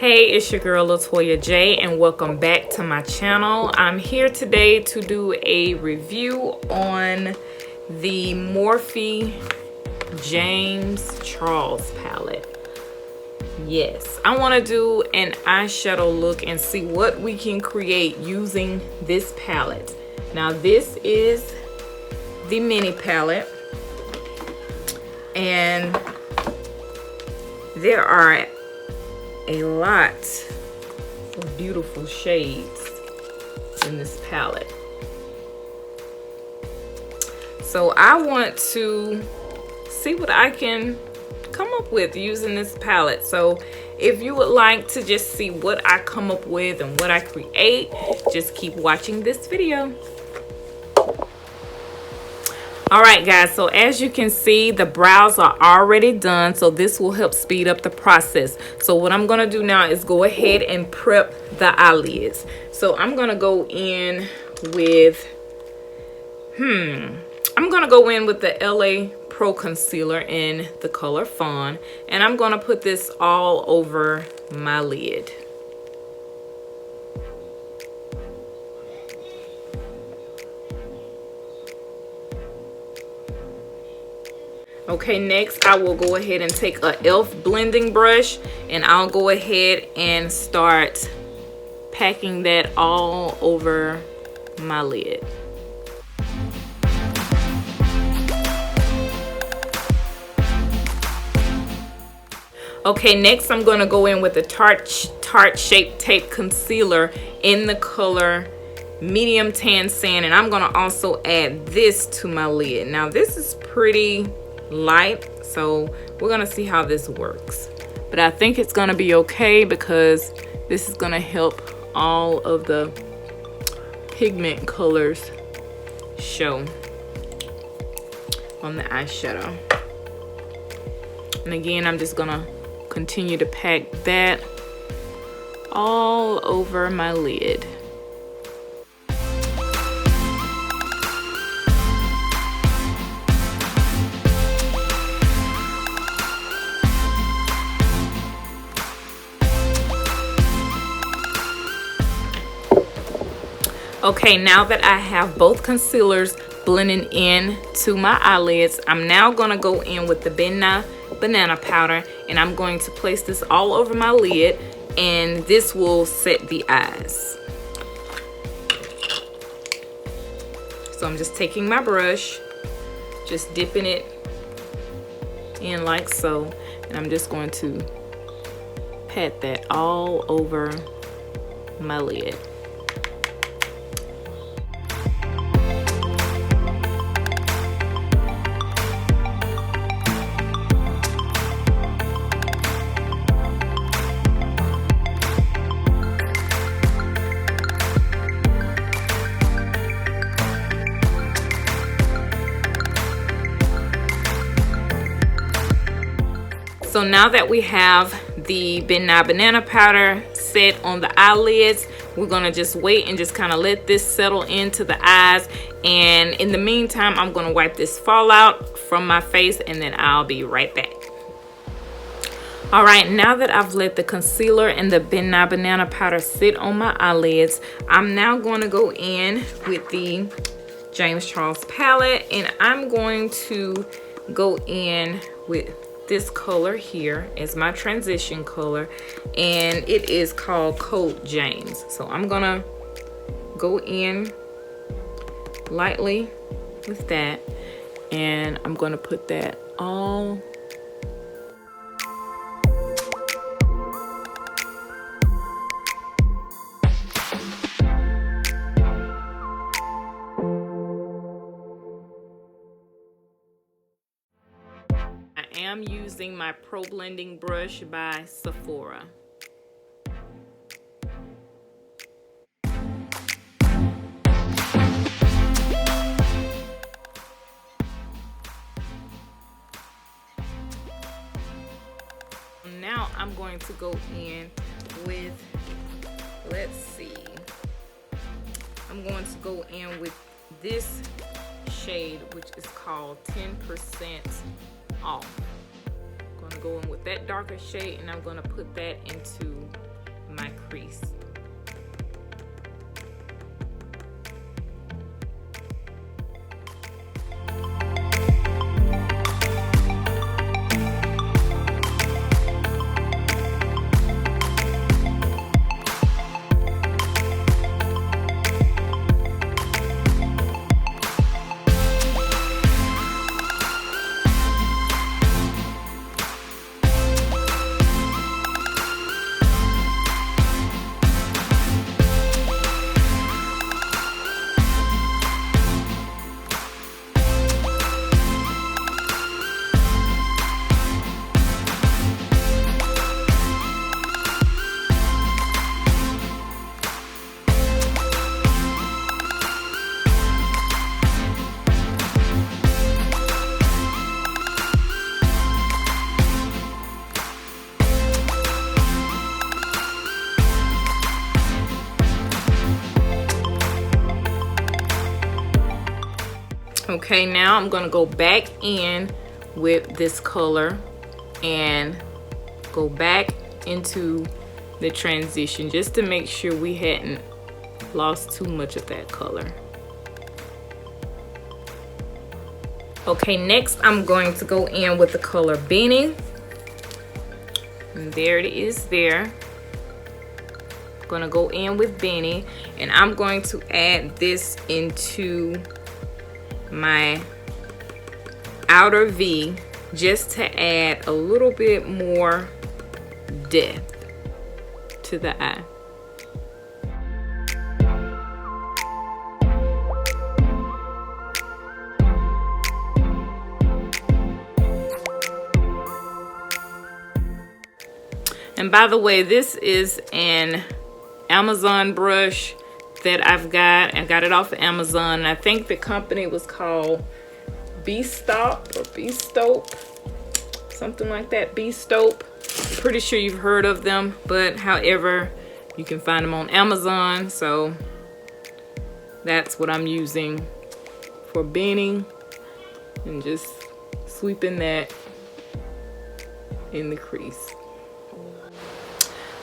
Hey, it's your girl Latoya J, and welcome back to my channel. I'm here today to do a review on the Morphe James Charles palette. Yes, I want to do an eyeshadow look and see what we can create using this palette. Now this is the mini palette, and there are a lot of beautiful shades in this palette. So I want to see what I can come up with using this palette. So if you would like to just see what I come up with and what I create, just keep watching this video. Alright guys, so as you can see, the brows are already done, so this will help speed up the process. So what I'm going to do now is go ahead and prep the eyelids. So I'm going to go in with, I'm going to go in with the LA Pro Concealer in the color Fawn, and I'm going to put this all over my lid. Okay, next I will go ahead and take a e.l.f. blending brush, and I'll go ahead and start packing that all over my lid. Okay, next I'm going to go in with the Tarte Shape Tape Concealer in the color Medium Tan Sand, and I'm going to also add this to my lid. Now this is pretty light, so we're gonna see how this works, but I think it's gonna be okay because this is gonna help all of the pigment colors show on the eyeshadow. And again, I'm just gonna continue to pack that all over my lid. Okay, now that I have both concealers blending in to my eyelids, I'm now going to go in with the Nye Banana Powder, and I'm going to place this all over my lid, and this will set the eyes. So I'm just taking my brush, just dipping it in like so, and I'm just going to pat that all over my lid. So now that we have the Nye Banana Powder set on the eyelids, we're gonna just wait and just kind of let this settle into the eyes. And in the meantime, I'm gonna wipe this fallout from my face, and then I'll be right back. All right, now that I've let the concealer and the Nye Banana Powder sit on my eyelids, I'm now going to go in with the James Charles palette, and I'm going to go in with this color here as my transition color, and it is called Cold James. So I'm gonna go in lightly with that, and I'm gonna put that all I'm using my Pro Blending Brush by Sephora. Now I'm going to go in with, let's see, I'm going to go in with this shade, which is called 10% Off. I'm going to go in with that darker shade, and I'm going to put that into crease. Okay, now I'm gonna go back in with this color and go back into the transition just to make sure we hadn't lost too much of that color. Okay, next I'm going to go in with the color Beanie. And there it is there. I'm gonna go in with Beanie, and I'm going to add this into my outer V just to add a little bit more depth to the eye. And by the way, this is an Amazon brush that I got it off of Amazon, and I think the company was called B-Stop or B-Stope, something like that. B-Stope. I'm pretty sure you've heard of them, but however, you can find them on Amazon, so that's what I'm using for beanie, and just sweeping that in the crease.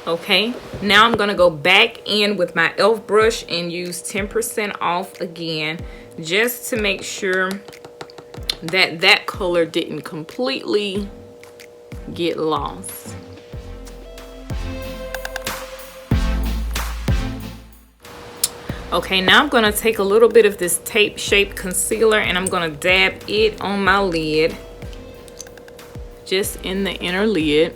Okay, now I'm gonna go back in with my e.l.f. brush and use 10% off again, just to make sure that that color didn't completely get lost. Okay, now I'm gonna take a little bit of this tape shaped concealer and I'm gonna dab it on my lid, just in the inner lid.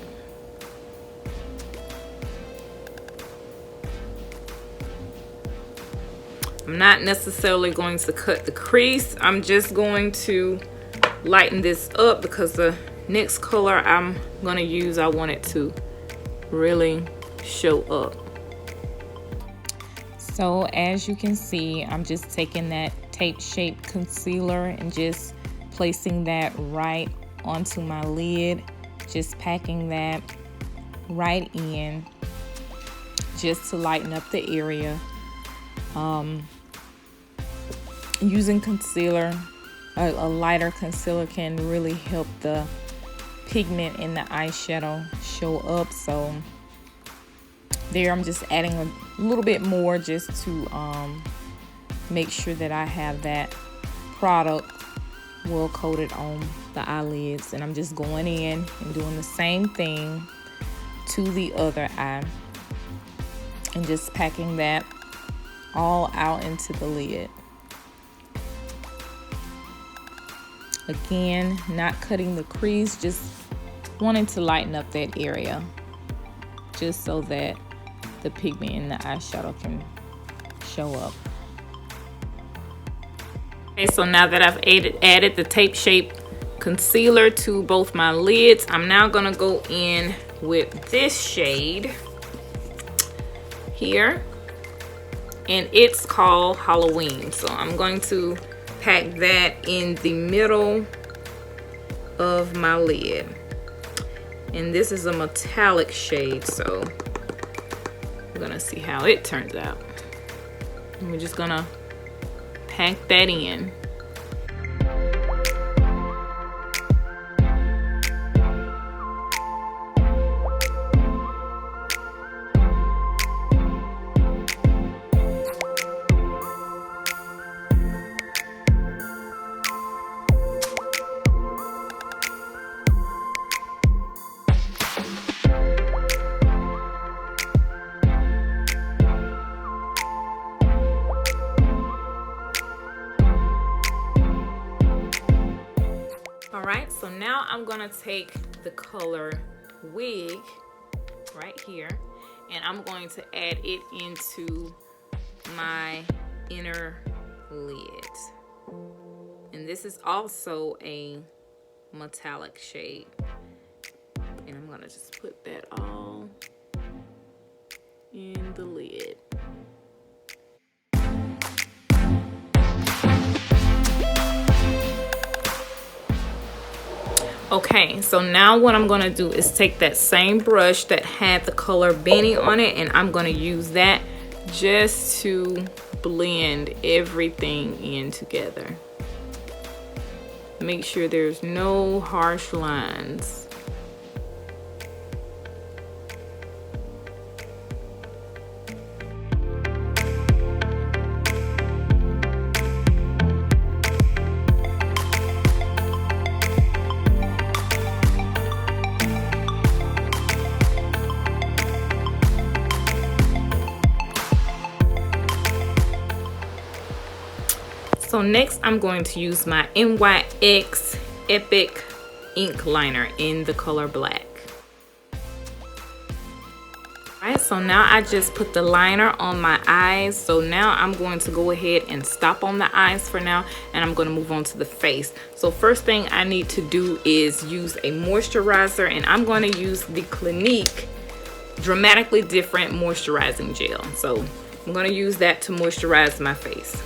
I'm not necessarily going to cut the crease. I'm just going to lighten this up because the next color I'm going to use, I want it to really show up. So as you can see, I'm just taking that tape shaped concealer and just placing that right onto my lid. Just packing that right in just to lighten up the area. Using concealer, a lighter concealer can really help the pigment in the eyeshadow show up. So there I'm just adding a little bit more just to make sure that I have that product well coated on the eyelids, and I'm just going in and doing the same thing to the other eye and just packing that all out into the lid. Again, not cutting the crease, just wanting to lighten up that area just so that the pigment in the eyeshadow can show up. Okay, so now that I've added the tape shaped concealer to both my lids, I'm now gonna go in with this shade here, and it's called Halloween. So I'm going to pack that in the middle of my lid, and this is a metallic shade, so we're gonna see how it turns out. And we're just gonna pack that in. now I'm gonna take the color Wig right here, and I'm going to add it into my inner lid. And this is also a metallic shade. And I'm gonna just put that all in the lid. Okay, so now what I'm gonna do is take that same brush that had the color Benny on it, and I'm gonna use that just to blend everything in together. Make sure there's no harsh lines. So next I'm going to use my NYX Epic ink liner in the color black. Alright, so now I just put the liner on my eyes. So now I'm going to go ahead and stop on the eyes for now, and I'm going to move on to the face. So first thing I need to do is use a moisturizer, and I'm going to use the Clinique Dramatically Different Moisturizing Gel. So I'm going to use that to moisturize my face.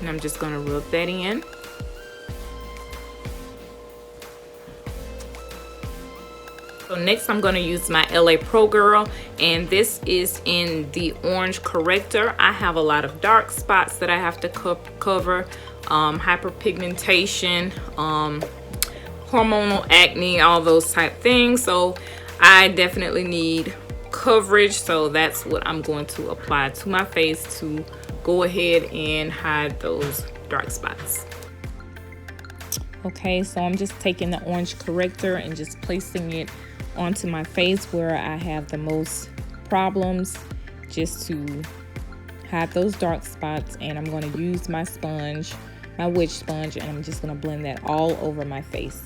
And I'm just going to rub that in. So next I'm going to use my LA Pro Girl, and this is in the orange corrector. I have a lot of dark spots that I have to cover, hyperpigmentation, hormonal acne, all those type things. So I definitely need coverage, so that's what I'm going to apply to my face to go ahead and hide those dark spots. Okay, so I'm just taking the orange corrector and just placing it onto my face where I have the most problems, just to hide those dark spots. And I'm going to use my sponge, my witch sponge, and I'm just going to blend that all over my face.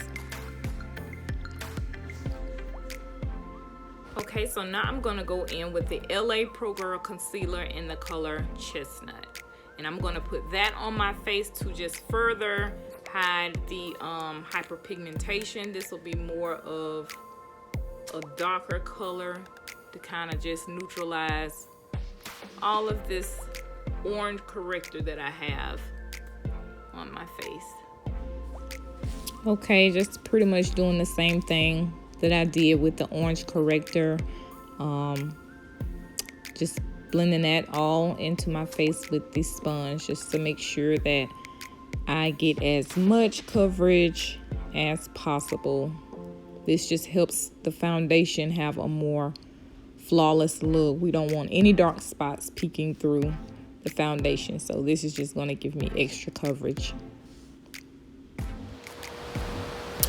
Okay, so now I'm going to go in with the LA Pro Girl Concealer in the color Chestnut. And I'm going to put that on my face to just further hide the hyperpigmentation. This will be more of a darker color to kind of just neutralize all of this orange corrector that I have on my face. Okay, just pretty much doing the same thing that I did with the orange corrector. Just blending that all into my face with this sponge, just to make sure that I get as much coverage as possible. This just helps the foundation have a more flawless look. We don't want any dark spots peeking through the foundation, so this is just going to give me extra coverage.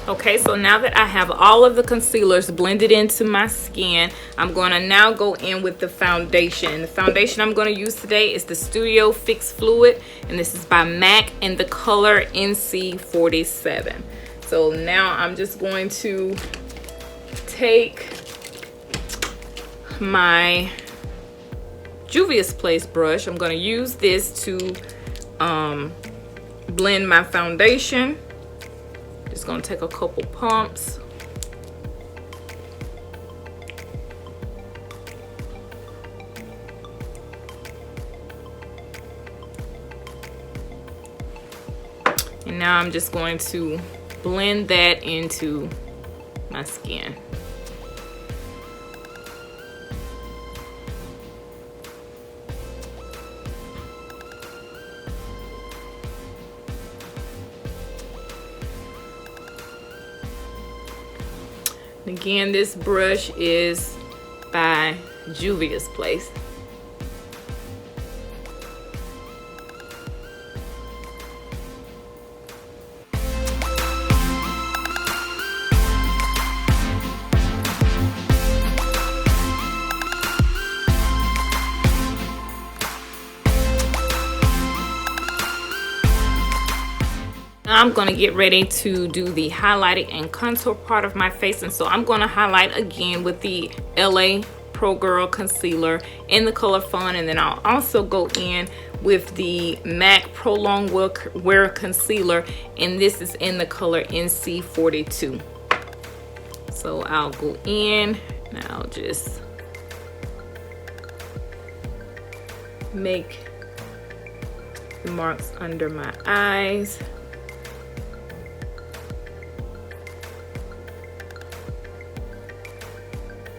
Okay, so now that I have all of the concealers blended into my skin, I'm going to now go in with the foundation. The foundation I'm going to use today is the Studio Fix Fluid, and this is by MAC in the color NC 47. So now I'm just going to take my Juvia's Place brush. I'm going to use this to blend my foundation. Just going to take a couple pumps. And now I'm just going to blend that into my skin. Again, this brush is by Juvia's Place. I'm gonna get ready to do the highlighting and contour part of my face, and so I'm gonna highlight again with the LA Pro Girl Concealer in the color Fawn, and then I'll also go in with the MAC Pro Longwear Concealer, and this is in the color NC 42. So I'll go in and I'll just make the marks under my eyes.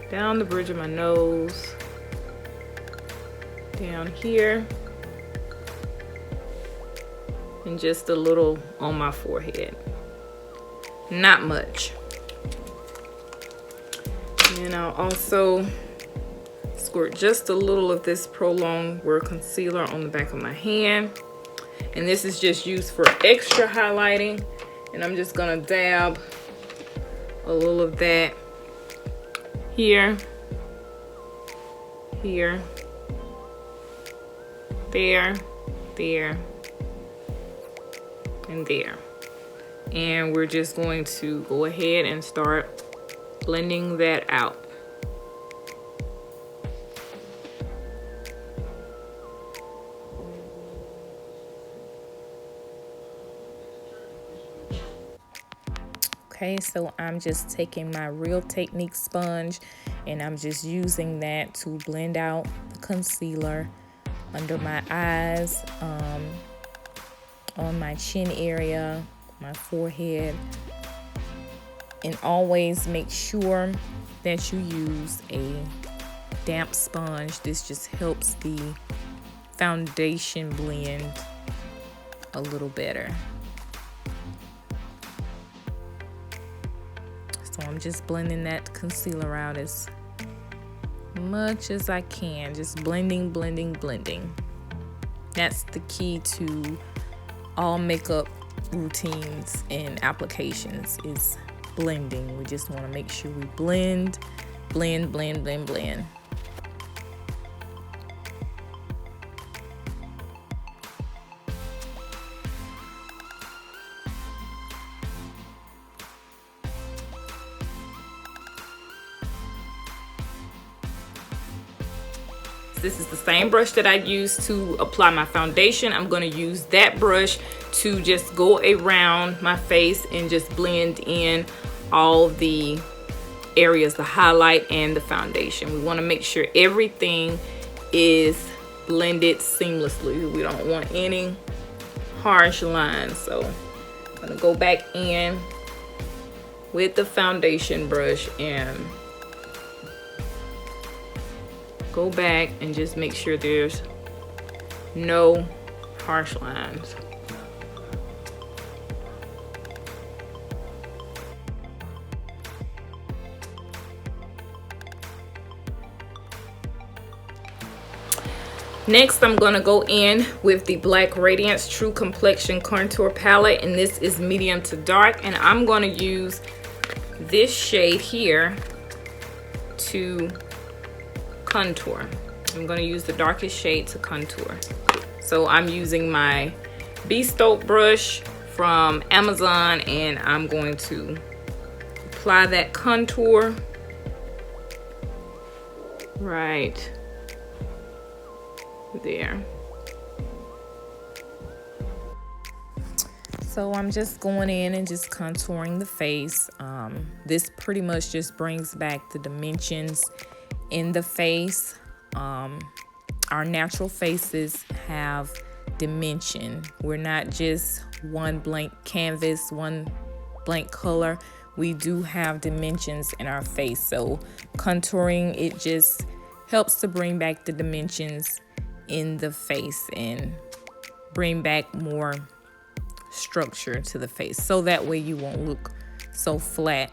Down the bridge of my nose. Down here. And just a little on my forehead. Not much. And I'll also squirt just a little of this Pro Longwear Concealer on the back of my hand. And this is just used for extra highlighting. And I'm just gonna dab a little of that here, here, there, there, and there. And we're just going to go ahead and start blending that out. Okay, so I'm just taking my Real Technique sponge and I'm just using that to blend out the concealer under my eyes, on my chin area, my forehead. And always make sure that you use a damp sponge. This just helps the foundation blend a little better. So I'm just blending that concealer out as much as I can. Just blending, blending, blending. That's the key to all makeup routines and applications, is blending. We just want to make sure we blend, blend, blend, blend, blend. This is the same brush that I used to apply my foundation. I'm going to use that brush to just go around my face and just blend in all the areas, the highlight and the foundation. We want to make sure everything is blended seamlessly. We don't want any harsh lines. So I'm going to go back in with the foundation brush and go back and just make sure there's no harsh lines. Next, I'm gonna go in with the Black Radiance True Complexion Contour Palette, and this is medium to dark, and I'm gonna use this shade here to contour. I'm going to use the darkest shade to contour. So I'm using my Bestoke brush from Amazon, and I'm going to apply that contour right there. So I'm just going in and just contouring the face. This pretty much just brings back the dimensions in the face. Our natural faces have dimension. We're not just one blank canvas, one blank color. We do have dimensions in our face. So contouring, it just helps to bring back the dimensions in the face and bring back more structure to the face, so that way you won't look so flat.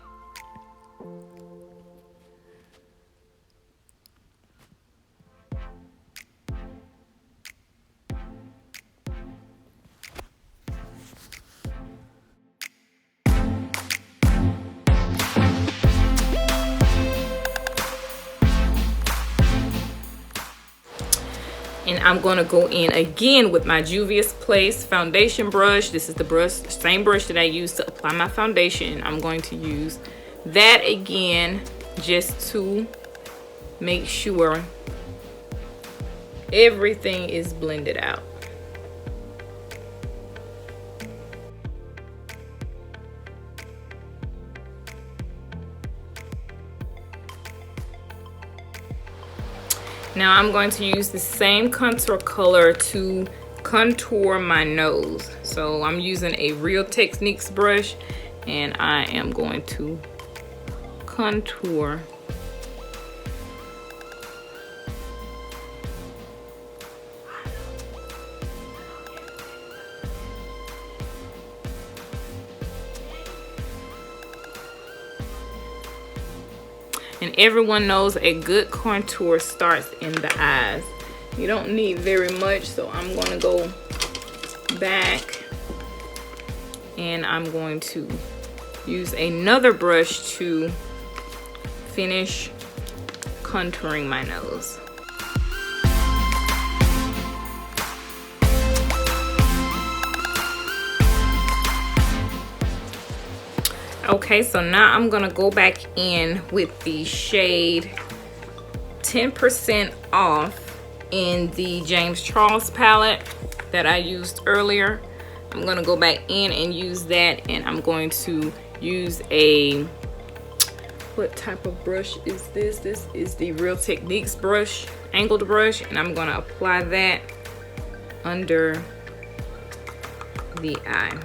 And I'm going to go in again with my Juvia's Place foundation brush. This is the brush, same brush that I use to apply my foundation. I'm going to use that again just to make sure everything is blended out. Now I'm going to use the same contour color to contour my nose. So I'm using a Real Techniques brush and I am going to contour and everyone knows a good contour starts in the eyes. You don't need very much, so I'm going to go back and I'm going to use another brush to finish contouring my nose. Okay, so now I'm gonna go back in with the shade 10% Off in the James Charles palette that I used earlier. I'm gonna go back in and use that, and I'm going to use a, what type of brush is this? This is the Real Techniques brush, angled brush, and I'm gonna apply that under the eye.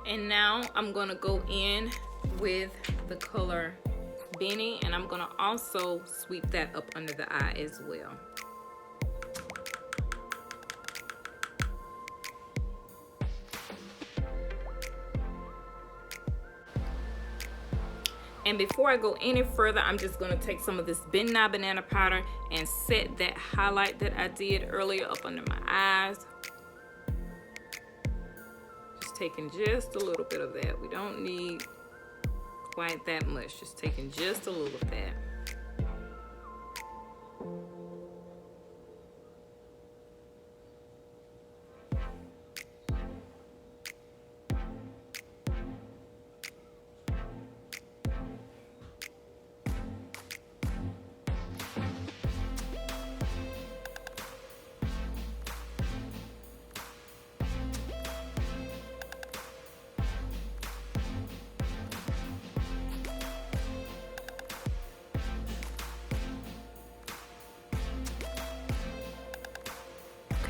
And now I'm gonna go in with the color Benny, and I'm gonna also sweep that up under the eye as well. And before I go any further, I'm just gonna take some of this Nye Banana Powder and set that highlight that I did earlier up under my eyes. Taking just a little bit of that. We don't need quite that much, just taking just a little of that.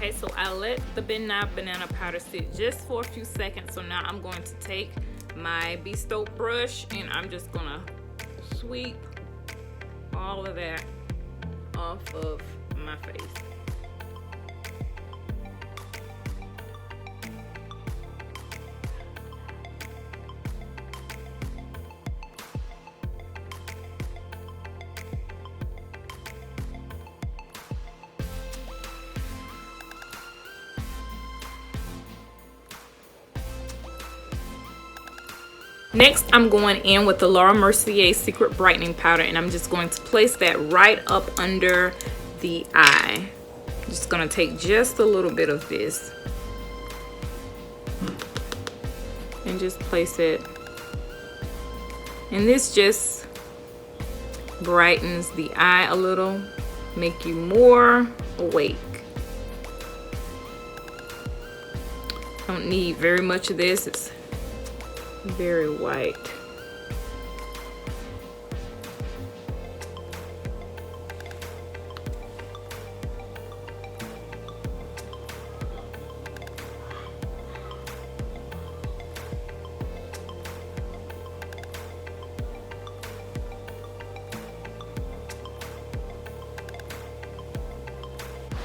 Okay, so I let the Nye Banana Powder sit just for a few seconds. So now I'm going to take my Bespoke brush and I'm just gonna sweep all of that off of my face. Next, I'm going in with the Laura Mercier Secret Brightening Powder, and I'm just going to place that right up under the eye. I'm just going to take just a little bit of this and just place it. And this just brightens the eye a little, make you more awake. Don't need very much of this. It's very white.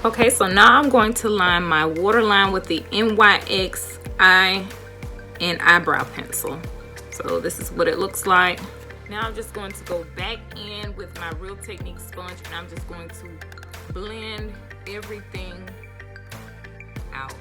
Okay, so now I'm going to line my waterline with the NYX eye and eyebrow pencil. So this is what it looks like. Now I'm just going to go back in with my Real Technique sponge, and I'm just going to blend everything out.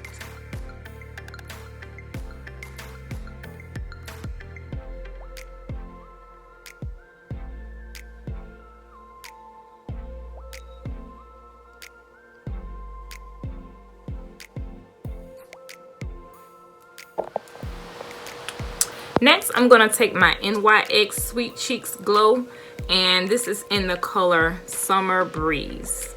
Next, I'm going to take my NYX Sweet Cheeks Glow, and this is in the color Summer Breeze.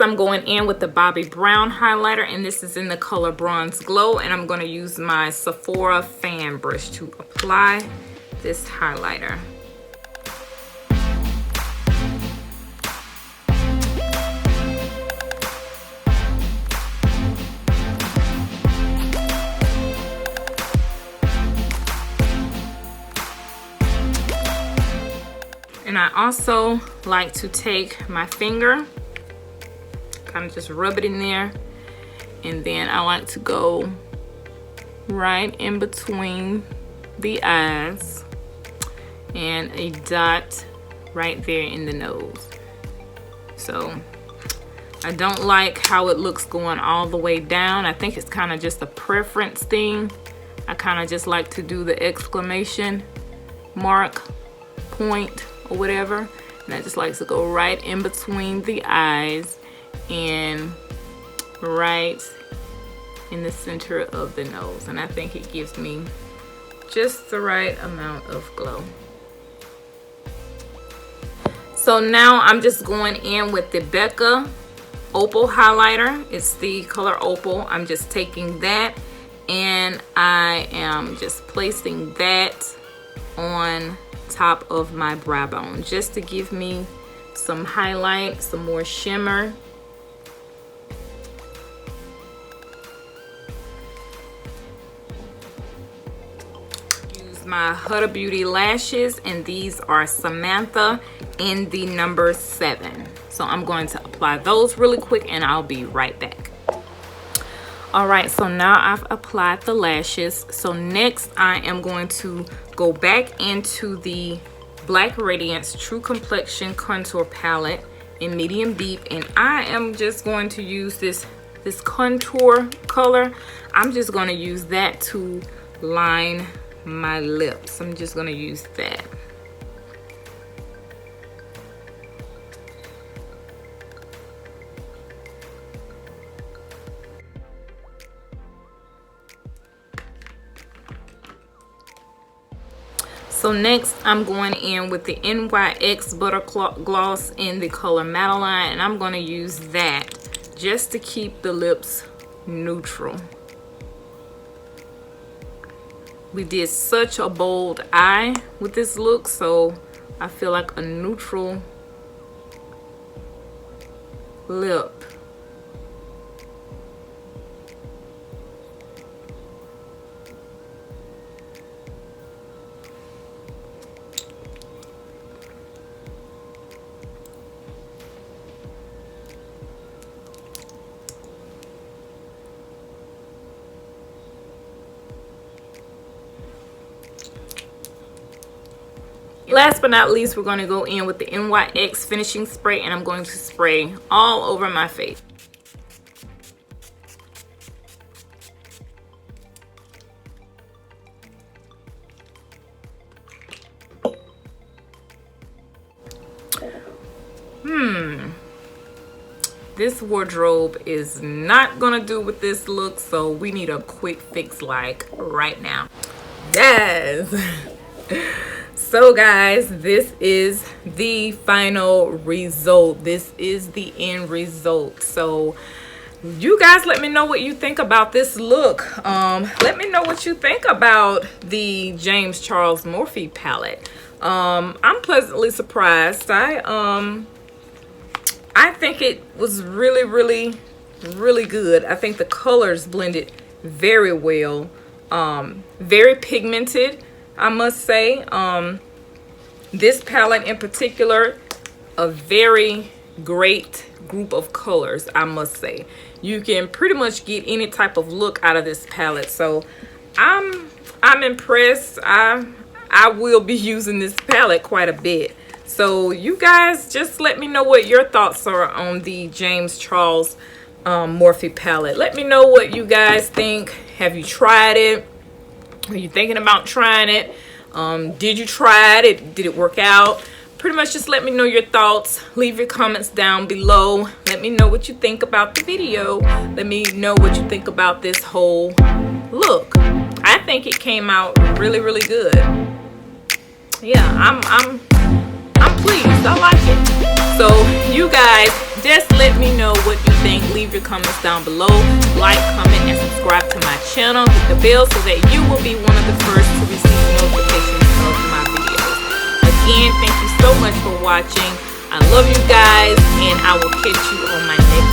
I'm going in with the Bobbi Brown highlighter, and this is in the color Bronze Glow, and I'm going to use my Sephora fan brush to apply this highlighter. And I also like to take my finger, kind of just rub it in there, and then I like to go right in between the eyes and a dot right there in the nose. So I don't like how it looks going all the way down. I think it's kind of just a preference thing. I kind of just like to do the exclamation mark point or whatever, and I just like to go right in between the eyes and right in the center of the nose, and I think it gives me just the right amount of glow. So now I'm just going in with the Becca Opal highlighter. It's the color Opal. I'm just taking that and I am just placing that on top of my brow bone just to give me some highlight, some more shimmer. My Hudda Beauty lashes, and these are Samantha in the number 7. So I'm going to apply those really quick and I'll be right back. All right, so now I've applied the lashes. So next I am going to go back into the Black Radiance True Complexion Contour Palette in medium deep, and I am just going to use this contour color. I'm just going to use that to line my lips. I'm just going to use that. So next I'm going in with the NYX Butter Gloss in the color Madeline, and I'm going to use that just to keep the lips neutral. We did such a bold eye with this look, so I feel like a neutral lip Last but not least, we're going to go in with the NYX finishing spray, and I'm going to spray all over my face. This wardrobe is not gonna do with this look, so we need a quick fix like right now. Yes. So guys, this is the final result. This is the end result. So you guys let me know what you think about this look. Let me know what you think about the James Charles Morphe palette. I'm pleasantly surprised. I think it was really good. I think the colors blended very well. Very pigmented, I must say. This palette in particular, a very great group of colors, I must say. You can pretty much get any type of look out of this palette. So I'm impressed. I will be using this palette quite a bit. So you guys just let me know what your thoughts are on the James Charles Morphe palette. Let me know what you guys think. Have you tried it? Are you thinking about trying it? Did you try it? Did it work out? Pretty much just let me know your thoughts. Leave your comments down below. Let me know what you think about the video. Let me know what you think about this whole look. I think it came out really good. Yeah, I'm pleased. I like it. So you guys just let me know what you think. Leave your comments down below. Like, comment, and subscribe to my channel. Hit the bell so that you will be one of the first to receive notifications of my videos. Again, thank you so much for watching. I love you guys, and I will catch you on my next